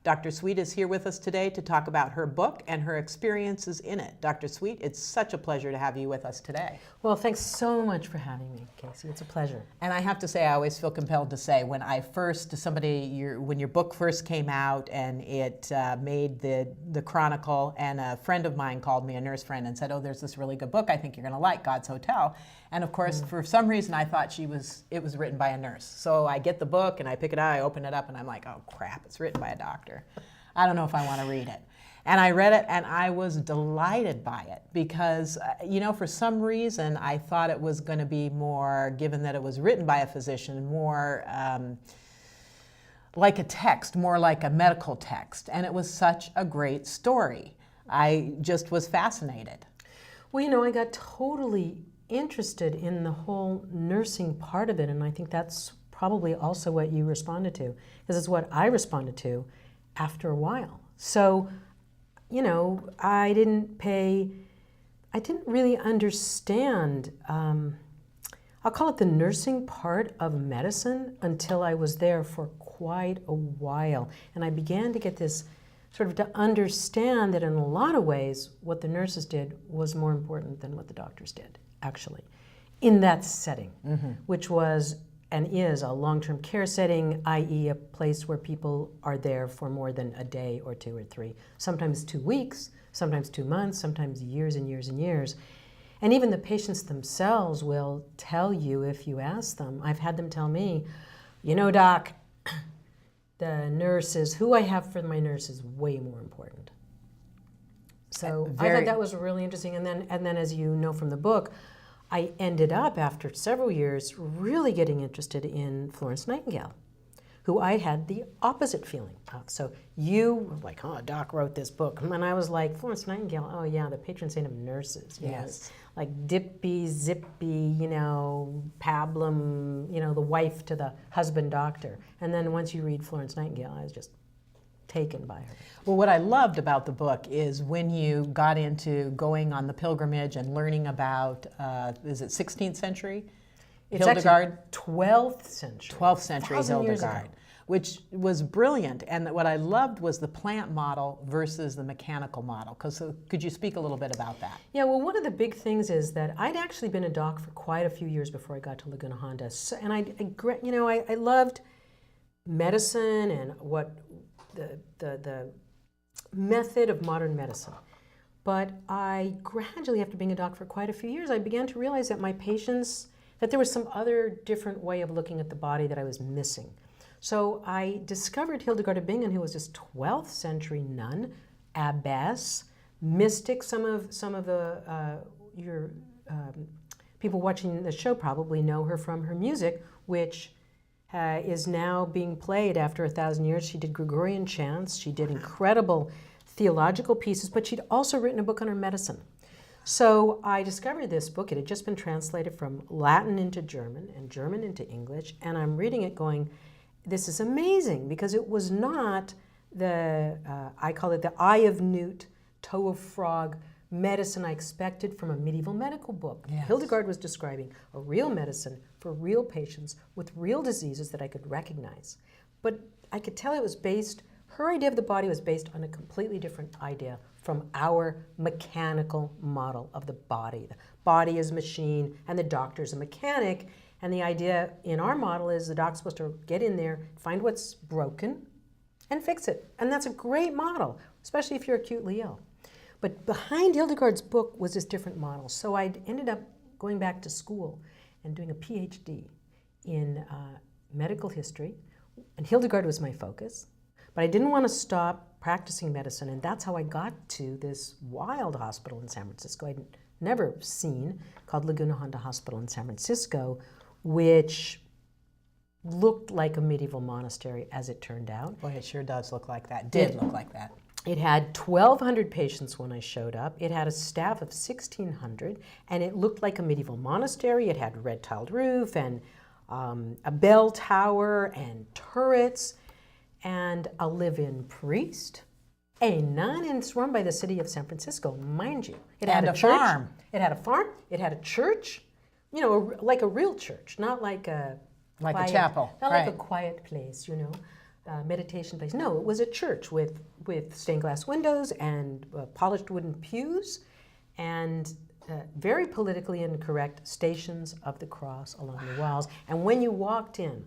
Dr. Sweet is here with us today to talk about her book and her experiences in it. Dr. Sweet, it's such a pleasure to have you with us today. Well, thanks so much for having me, Casey. It's a pleasure. And I have to say, I always feel compelled to say, when your book first came out and it made the Chronicle, and a friend of mine called me, a nurse friend, and said, oh, there's this really good book I think you're going to like, God's Hotel. And of course, for some reason, I thought it was written by a nurse. So I get the book and I pick it out, I open it up, and I'm like, oh crap, it's written by a doctor. I don't know if I want to read it. And I read it and I was delighted by it because, for some reason, I thought it was going to be more, given that it was written by a physician, more like a text, more like a medical text. And it was such a great story. I just was fascinated. Well, I got totally interested in the whole nursing part of it, and I think that's probably also what you responded to, because it's what I responded to after a while. So, I didn't really understand, I'll call it the nursing part of medicine until I was there for quite a while. And I began to get this to understand that in a lot of ways, what the nurses did was more important than what the doctors did, actually, in that setting, which was and is a long-term care setting, i.e. a place where people are there for more than a day or 2 or 3, sometimes 2 weeks, sometimes 2 months, sometimes years and years and years. And even the patients themselves will tell you if you ask them. I've had them tell me, doc, the nurses, who I have for my nurse is way more important. So I thought that was really interesting. And then as you know from the book, I ended up, after several years, really getting interested in Florence Nightingale, who I had the opposite feeling of. So you were like, oh, Doc wrote this book. And I was like, Florence Nightingale, oh yeah, the patron saint of nurses. Yes. Like dippy, zippy, pablum, the wife to the husband doctor. And then once you read Florence Nightingale, I was just taken by her. Well, what I loved about the book is when you got into going on the pilgrimage and learning about, is it 16th century? It's Hildegard? Actually 12th century. 12th century 1,000 years Hildegard, ago. which was brilliant. And what I loved was the plant model versus the mechanical model. Could you speak a little bit about that? Yeah, well, one of the big things is that I'd actually been a doc for quite a few years before I got to Laguna Honda. So, and I loved medicine and what the method of modern medicine. But I gradually, after being a doc for quite a few years, I began to realize that my patients, that there was some other different way of looking at the body that I was missing. So I discovered Hildegard of Bingen, who was this 12th century nun, abbess, mystic. Some of your people watching the show probably know her from her music, which is now being played after 1,000 years. She did Gregorian chants, she did incredible theological pieces, but she'd also written a book on her medicine. So I discovered this book. It had just been translated from Latin into German and German into English, and I'm reading it going, this is amazing, because it was not I call it the eye of newt, toe of frog medicine I expected from a medieval medical book. Yes. Hildegard was describing a real medicine for real patients with real diseases that I could recognize. But I could tell it was her idea of the body was based on a completely different idea from our mechanical model of the body. The body is a machine and the doctor's a mechanic. And the idea in our model is the doc's supposed to get in there, find what's broken, and fix it. And that's a great model, especially if you're acutely ill. But behind Hildegard's book was this different model. So I ended up going back to school and doing a PhD in medical history. And Hildegard was my focus. But I didn't want to stop practicing medicine. And that's how I got to this wild hospital in San Francisco I'd never seen, called Laguna Honda Hospital in San Francisco, which looked like a medieval monastery, as it turned out. Boy, it sure does look like that. Did look like that. It had 1,200 patients when I showed up. It had a staff of 1,600, and it looked like a medieval monastery. It had a red-tiled roof and a bell tower and turrets and a live-in priest, a nun, and it's run by the city of San Francisco, mind you. It had a church. Farm. It had a farm. It had a church, you know, like a real church, not like a Like quiet, a chapel. not right. like a quiet place, you know. meditation place. No, it was a church with stained glass windows and polished wooden pews and very politically incorrect stations of the cross along the walls. And when you walked in,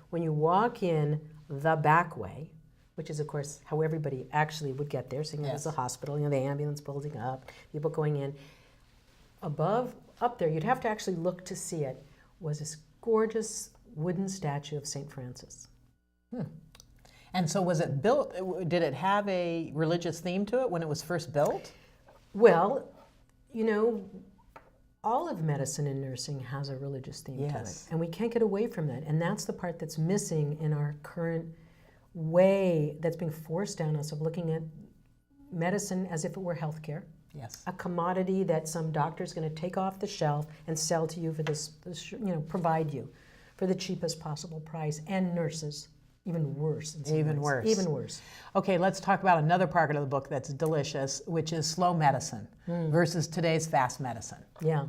when you walk in the back way, which is, of course, how everybody actually would get there, seeing as a hospital, the ambulance building up, people going in. Up there, you'd have to actually look to see it, was this gorgeous wooden statue of St. Francis. And so was it built, did it have a religious theme to it when it was first built? Well, all of medicine and nursing has a religious theme to it. And we can't get away from that. And that's the part that's missing in our current way that's being forced down us of looking at medicine as if it were healthcare. Yes. A commodity that some doctor's going to take off the shelf and sell to you for this, provide you for the cheapest possible price. And nurses, even worse. Even worse. Okay, let's talk about another part of the book that's delicious, which is slow medicine versus today's fast medicine. Yeah.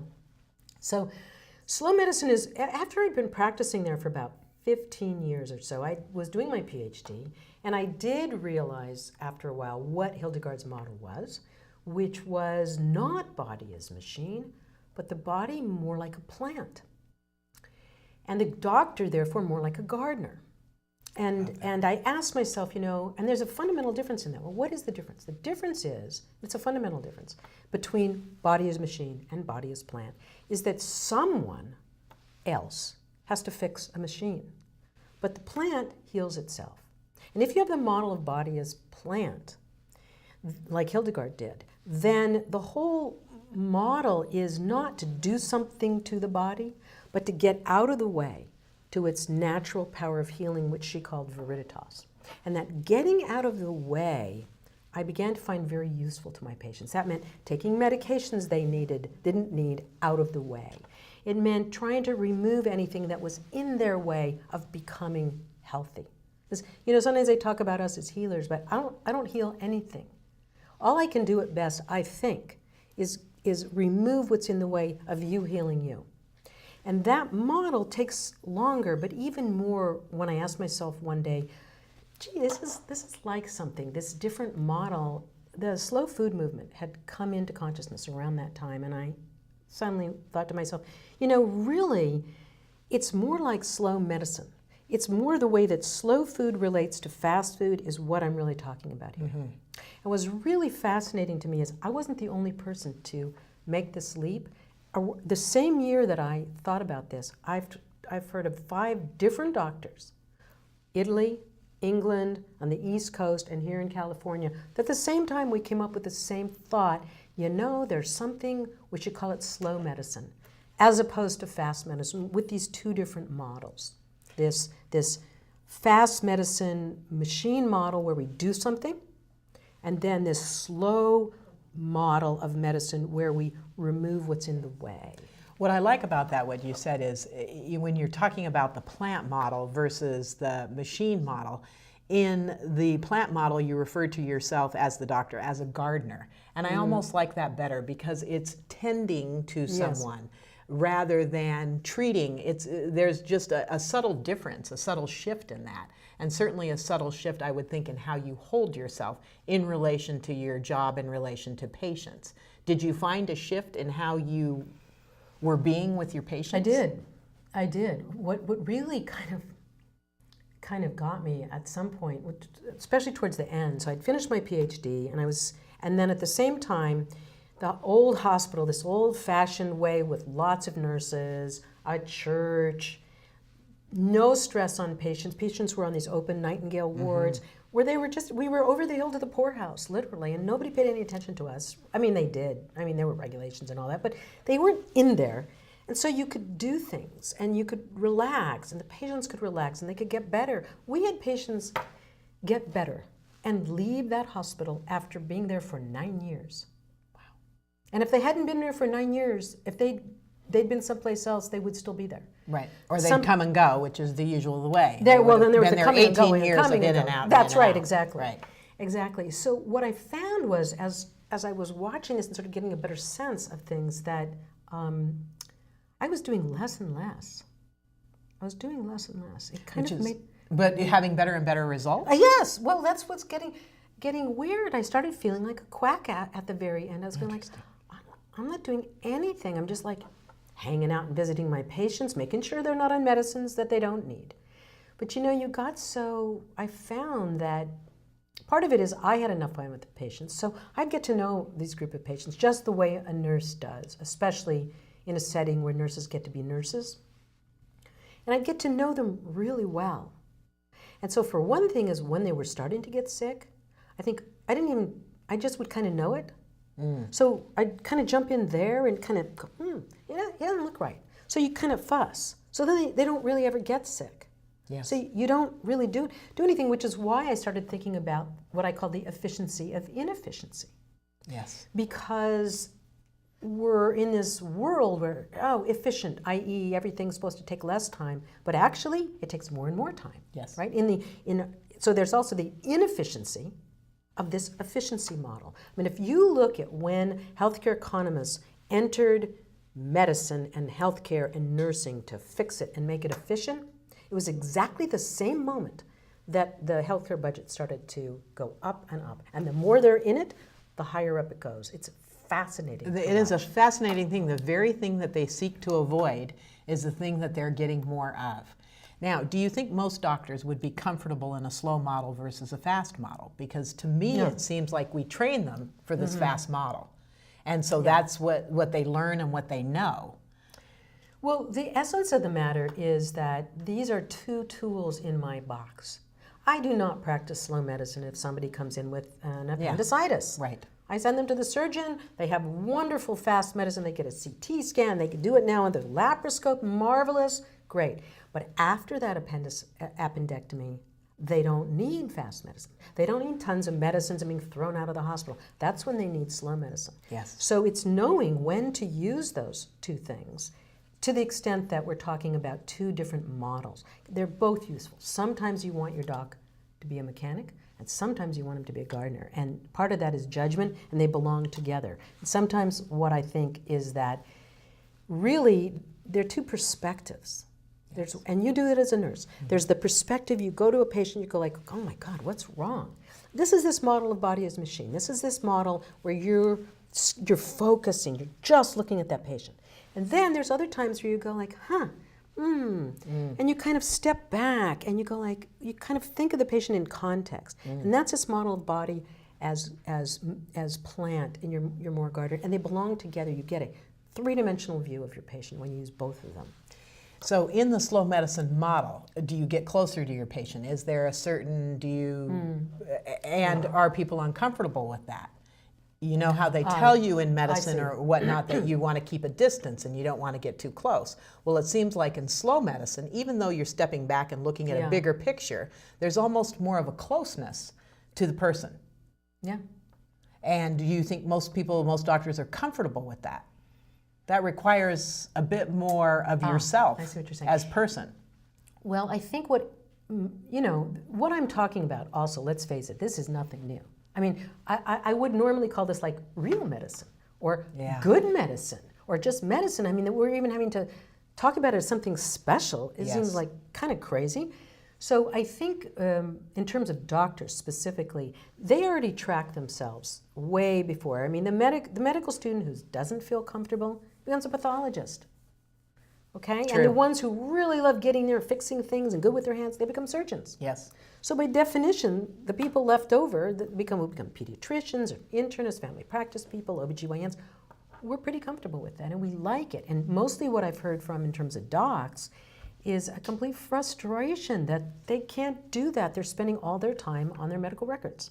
So slow medicine is, after I'd been practicing there for about 15 years or so, I was doing my PhD, and I did realize after a while what Hildegard's model was, which was not body as machine, but the body more like a plant. And the doctor, therefore, more like a gardener. And I asked myself, and there's a fundamental difference in that. Well, what is the difference? The difference is, it's a fundamental difference between body as machine and body as plant, is that someone else has to fix a machine. But the plant heals itself. And if you have the model of body as plant, like Hildegard did, then the whole model is not to do something to the body, but to get out of the way to its natural power of healing, which she called viriditas. And that getting out of the way, I began to find very useful to my patients. That meant taking medications they didn't need out of the way. It meant trying to remove anything that was in their way of becoming healthy. Because, sometimes they talk about us as healers, but I don't heal anything. All I can do at best, I think, is remove what's in the way of you healing you. And that model takes longer, but even more when I asked myself one day, gee, this is like something, this different model. The slow food movement had come into consciousness around that time, and I suddenly thought to myself, really, it's more like slow medicine. It's more the way that slow food relates to fast food is what I'm really talking about here. And what's really fascinating to me is I wasn't the only person to make this leap. The same year that I thought about this, I've heard of 5 different doctors, Italy, England, on the East Coast, and here in California, that at the same time we came up with the same thought, there's something, we should call it slow medicine, as opposed to fast medicine, with these 2 different models. This fast medicine machine model where we do something, and then this slow model of medicine where we remove what's in the way. What I like about that, what you said, is when you're talking about the plant model versus the machine model, in the plant model you refer to yourself as the doctor, as a gardener. And I almost like that better because it's tending to someone rather than treating. There's just a subtle difference, a subtle shift in that. And certainly a subtle shift, I would think, in how you hold yourself in relation to your job, in relation to patients. Did you find a shift in how you were being with your patients? I did. What really kind of got me at some point, especially towards the end, so I'd finished my PhD, and then at the same time, the old hospital, this old-fashioned way with lots of nurses, a church, no stress on patients. Patients were on these open Nightingale wards where we were over the hill to the poorhouse, literally, and nobody paid any attention to us. I mean, they did. I mean, there were regulations and all that, but they weren't in there. And so you could do things, and you could relax, and the patients could relax, and they could get better. We had patients get better and leave that hospital after being there for 9 years. Wow. And if they hadn't been there for 9 years, if they'd been someplace else, they would still be there. Right. Or they'd come and go, which is the usual way. Then there was the coming and going. Years of in and out. That's right, exactly. Right. Exactly. So what I found was, as I was watching this and sort of getting a better sense of things, that I was doing less and less. It kind of made But having better and better results? Yes. Well, that's what's getting weird. I started feeling like a quack at the very end. I was going like, I'm not doing anything. I'm just like hanging out and visiting my patients, making sure they're not on medicines that they don't need. But you know, I found that part of it is I had enough time with the patients, so I'd get to know these group of patients just the way a nurse does, especially in a setting where nurses get to be nurses. And I'd get to know them really well. And so for one thing is when they were starting to get sick, I think I just would kind of know it. So I'd kind of jump in there and kind of go, yeah, he doesn't look right. So you kind of fuss. So then they don't really ever get sick. Yes. So you don't really do anything, which is why I started thinking about what I call the efficiency of inefficiency. Yes. Because we're in this world where, efficient, i.e. everything's supposed to take less time, but actually it takes more and more time. Yes. Right? So there's also the inefficiency of this efficiency model. I mean, if you look at when healthcare economists entered medicine and healthcare and nursing to fix it and make it efficient, it was exactly the same moment that the healthcare budget started to go up and up. And the more they're in it, the higher up it goes. It's fascinating. It is a fascinating thing. The very thing that they seek to avoid is the thing that they're getting more of. Now, do you think most doctors would be comfortable in a slow model versus a fast model? Because to me, it seems like we train them for this fast model. And so that's what they learn and what they know. Well, the essence of the matter is that these are two tools in my box. I do not practice slow medicine if somebody comes in with an appendicitis. Right. I send them to the surgeon. They have wonderful fast medicine. They get a CT scan. They can do it now under the laparoscope. Marvelous. Great. But after that appendectomy, they don't need fast medicine. They don't need tons of medicines and being thrown out of the hospital. That's when they need slow medicine. Yes. So it's knowing when to use those two things, to the extent that we're talking about two different models. They're both useful. Sometimes you want your doc to be a mechanic, and sometimes you want him to be a gardener. And part of that is judgment, and they belong together. And sometimes what I think is that really they're two perspectives. And you do it as a nurse. There's the perspective, you go to a patient, you go like, oh my God, what's wrong? This is this model of body as machine. This is this model where you're focusing, you're just looking at that patient. And then there's other times where you go like, and you kind of step back and you go like, you kind of think of the patient in context. And that's this model of body as plant in your more garden. And they belong together. You get a three-dimensional view of your patient when you use both of them. So in the slow medicine model, do you get closer to your patient? Is there a certain, and are people uncomfortable with that? You know how they tell you in medicine or whatnot that you want to keep a distance and you don't want to get too close. Well, it seems like in slow medicine, even though you're stepping back and looking at a bigger picture, there's almost more of a closeness to the person. Yeah. And do you think most doctors are comfortable with that? That requires a bit more of yourself I see what you're saying. as person. Well, I think what I'm talking about also, let's face it, this is nothing new. I mean, I would normally call this like real medicine or good medicine or just medicine. I mean, that we're even having to talk about it as something special. It seems like kind of crazy. So I think in terms of doctors specifically, they already track themselves way before. I mean, the medical student who doesn't feel comfortable becomes a pathologist. Okay? True. And the ones who really love getting there, fixing things and good with their hands, they become surgeons. Yes. So by definition, the people left over that become pediatricians or internists, family practice people, OBGYNs, we're pretty comfortable with that and we like it. And mostly what I've heard from in terms of docs is a complete frustration that they can't do that. They're spending all their time on their medical records.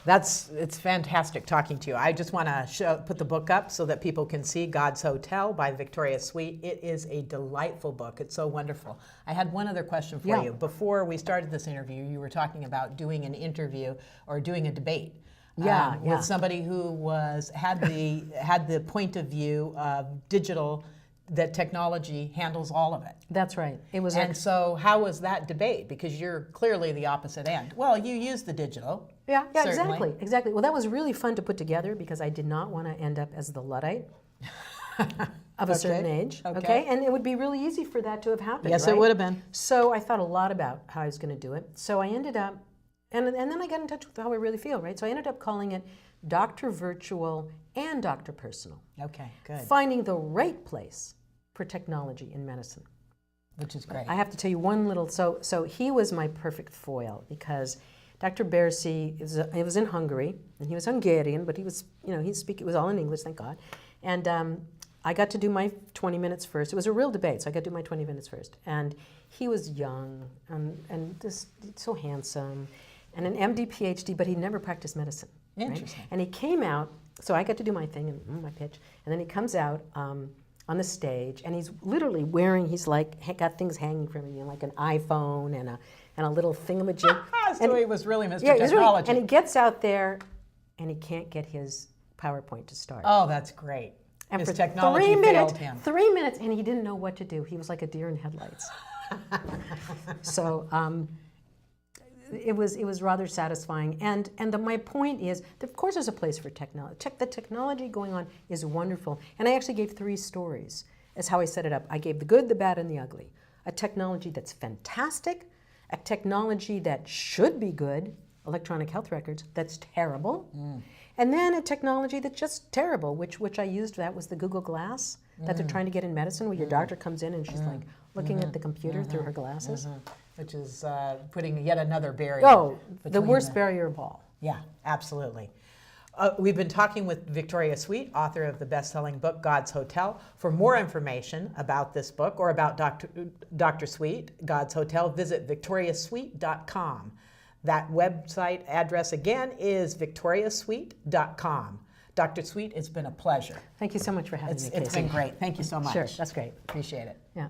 It's fantastic talking to you. I just want to put the book up so that people can see God's Hotel by Victoria Sweet. It is a delightful book. It's so wonderful. I had one other question for you. Before we started this interview, you were talking about doing an interview or doing a debate with somebody who had the point of view of digital, that technology handles all of it. That's right. It was. And so how was that debate? Because you're clearly the opposite end. Well, you use the digital. Yeah, certainly. exactly. Well, that was really fun to put together because I did not want to end up as the Luddite. of a certain age, okay? And it would be really easy for that to have happened, Yes, right? it would have been. So I thought a lot about how I was going to do it. So I ended up, and then I got in touch with how I really feel, right? So I ended up calling it Dr. Virtual and Dr. Personal. Okay, good. Finding the right place for technology in medicine. Which is great. I have to tell you one little, so he was my perfect foil because Dr. Bersi, it was in Hungary, and he was Hungarian, but he was, it was all in English, thank God. And I got to do my 20 minutes first. It was a real debate, so I got to do my 20 minutes first. And he was young and just so handsome, and an MD, PhD, but he never practiced medicine. Interesting. Right? And he came out, so I got to do my thing and my pitch, and then he comes out on the stage, and he's literally wearing, he's like, got things hanging from him, like an iPhone and a little thingamajig. So he was really Mr. Yeah, Technology. and he gets out there, and he can't get his PowerPoint to start. Oh, that's great. And His for technology 3 minutes, failed him. 3 minutes, and he didn't know what to do. He was like a deer in headlights. So it was rather satisfying. And my point is, that of course there's a place for technology. The technology going on is wonderful. And I actually gave 3 stories as how I set it up. I gave the good, the bad, and the ugly. A technology that's fantastic, a technology that should be good, electronic health records, that's terrible, and then a technology that's just terrible, which I used, that was the Google Glass that they're trying to get in medicine, where your doctor comes in and she's like looking at the computer through her glasses. Which is putting yet another barrier. Oh, the between worst barrier of all. Yeah, absolutely. We've been talking with Victoria Sweet, author of the best-selling book, God's Hotel. For more information about this book or about Dr. Sweet, God's Hotel, visit victoriasweet.com. That website address again is victoriasweet.com. Dr. Sweet, it's been a pleasure. Thank you so much for having me, Casey. It's been great. Thank you so much. Sure, that's great. Appreciate it. Yeah.